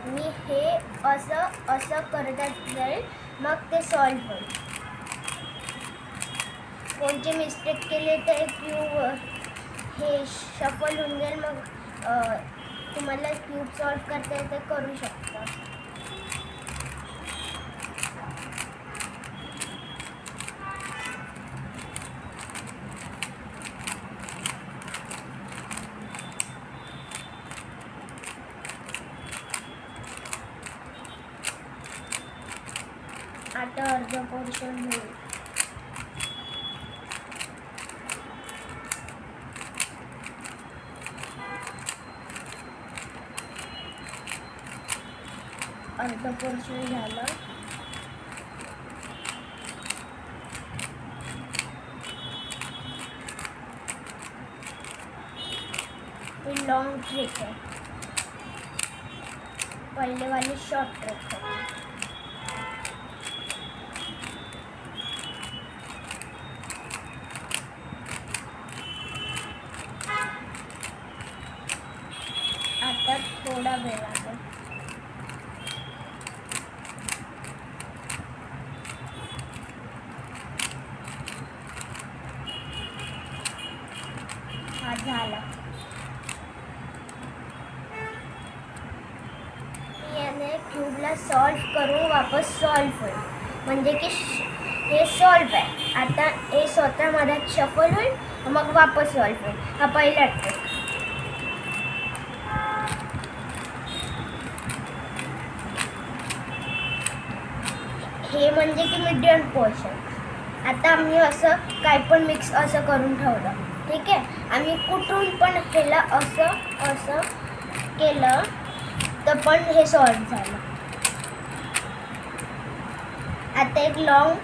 मी हे असं करत जाईल, मग ते सॉल्व्ह होईल. कोणते मिस्टेक केले तर क्यूब हे शफल होऊन जाईल. मग तुम्हाला क्यूब सॉल्व्ह करता येते, करू शकता. आता अर्ध पोर्शन होईल. अर्ध पोर्शन झालं. ही लॉन्ग ट्रिक आहे, पहले वाली शॉर्ट ट्रिक है. आता थोडा वेळ लागेल. हा झाला. याने क्यूबला सॉल्व करून वापस सॉल्व होईल, म्हणजे की हे सॉल्व आहे. आता हे स्वतः मधात शफल होईल, मग वापस सॉल्व होईल. हा पहिला ट्रिक. हे म्हणजे की मिडियम पोर्शन. आता आम्ही असं काय पण मिक्स असं करून ठेवलं, ठीक आहे. आम्ही कुठून पण ह्याला असं केलं तर पण हे सॉल्व झालं. आता एक लॉंग